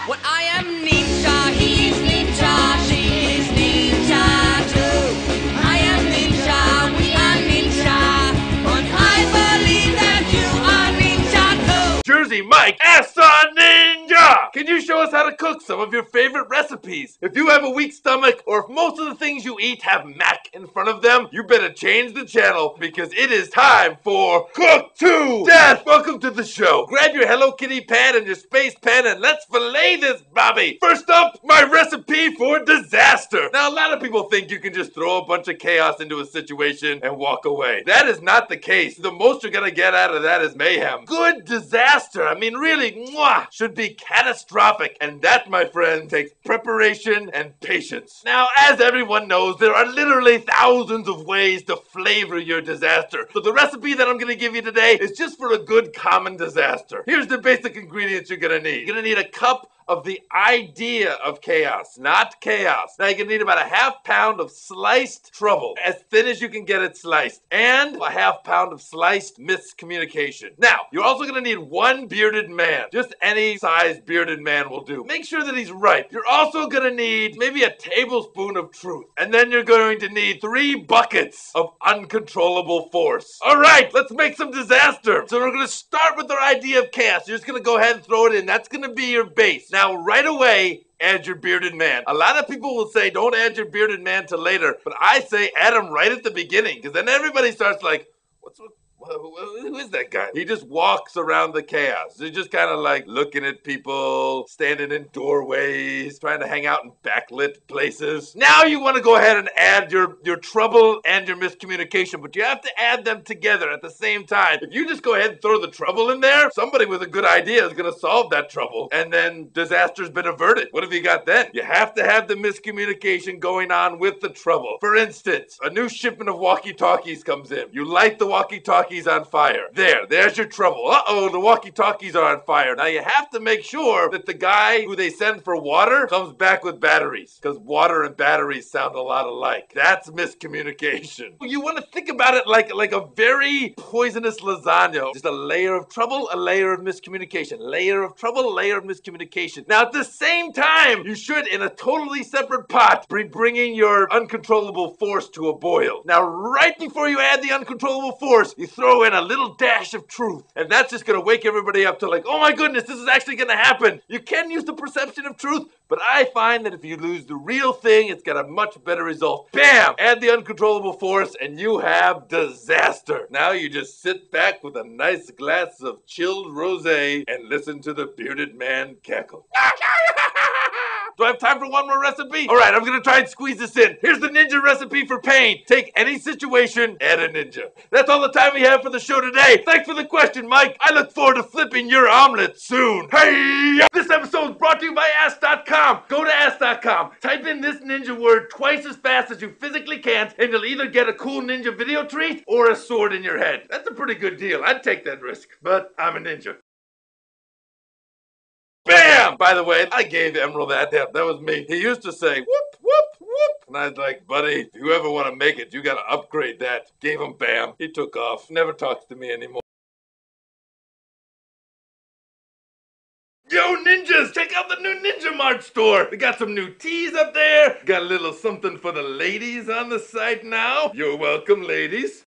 Well, I am ninja, he's ninja, she is ninja too. I am ninja, we are ninja, and I believe that you are ninja too. Jersey Mike, Asa Ninja! Can you show us how to cook some of your favorite recipes? If you have a weak stomach, or if most of the things you eat have Mac in front of them, you better change the channel because it is time for Cook to Death! Welcome to the show. Grab your Hello Kitty pad and your space pen and let's fillet this Bobby. First up, my recipe for disaster. Now, a lot of people think you can just throw a bunch of chaos into a situation and walk away. That is not the case. The most you're gonna get out of that is mayhem. Good disaster, I mean really, should be catastrophic. And that, my friend, takes preparation and patience. Now, as everyone knows, there are literally thousands of ways to flavor your disaster. So the recipe that I'm gonna give you today is just for a good common disaster. Here's the basic ingredients you're gonna need. You're gonna need a cup of the idea of chaos, not chaos. Now you're gonna need about a ½ pound of sliced trouble, as thin as you can get it sliced, and a ½ pound of sliced miscommunication. Now, you're also gonna need one bearded man. Just any size bearded man will do. Make sure that he's ripe. You're also gonna need maybe a tablespoon of truth. And then you're going to need 3 buckets of uncontrollable force. All right, let's make some disaster. So we're gonna start with our idea of chaos. You're just gonna go ahead and throw it in. That's gonna be your base. Now, right away, add your bearded man. A lot of people will say don't add your bearded man till later, but I say add him right at the beginning, because then everybody starts like, who is that guy? He just walks around the chaos. He's just kind of like looking at people, standing in doorways, trying to hang out in backlit places. Now you want to go ahead and add your trouble and your miscommunication, but you have to add them together at the same time. If you just go ahead and throw the trouble in there, somebody with a good idea is going to solve that trouble, and then disaster's been averted. What have you got then? You have to have the miscommunication going on with the trouble. For instance, a new shipment of walkie-talkies comes in. You light the walkie-talkies on fire. There's your trouble. Uh-oh, the walkie-talkies are on fire. Now you have to make sure that the guy who they send for water comes back with batteries, because water and batteries sound a lot alike. That's miscommunication. You want to think about it like a very poisonous lasagna. Just a layer of trouble, a layer of miscommunication. Layer of trouble, layer of miscommunication. Now at the same time, you should, in a totally separate pot, be bringing your uncontrollable force to a boil. Now right before you add the uncontrollable force, you throw in a little dash of truth, and that's just gonna wake everybody up to like, oh my goodness, this is actually gonna happen. You can use the perception of truth, but I find that if you lose the real thing, it's got a much better result. Bam! Add the uncontrollable force and you have disaster. Now you just sit back with a nice glass of chilled rosé and listen to the bearded man cackle. Do I have time for one more recipe? All right, I'm gonna try and squeeze this in. Here's the ninja recipe for pain. Take any situation, add a ninja. That's all the time we have for the show today. Thanks for the question, Mike. I look forward to flipping your omelet soon. Hey! This episode is brought to you by Ask.com. Go to Ask.com. Type in this ninja word twice as fast as you physically can, and you'll either get a cool ninja video treat or a sword in your head. That's a pretty good deal. I'd take that risk, but I'm a ninja. Bam! By the way, I gave Emerald that. Yeah, that was me. He used to say, whoop, whoop, whoop. And I was like, buddy, if you ever want to make it, you got to upgrade that. Gave him bam. He took off. Never talks to me anymore. Yo, ninjas, check out the new Ninja Mart store. We got some new teas up there. Got a little something for the ladies on the site now. You're welcome, ladies.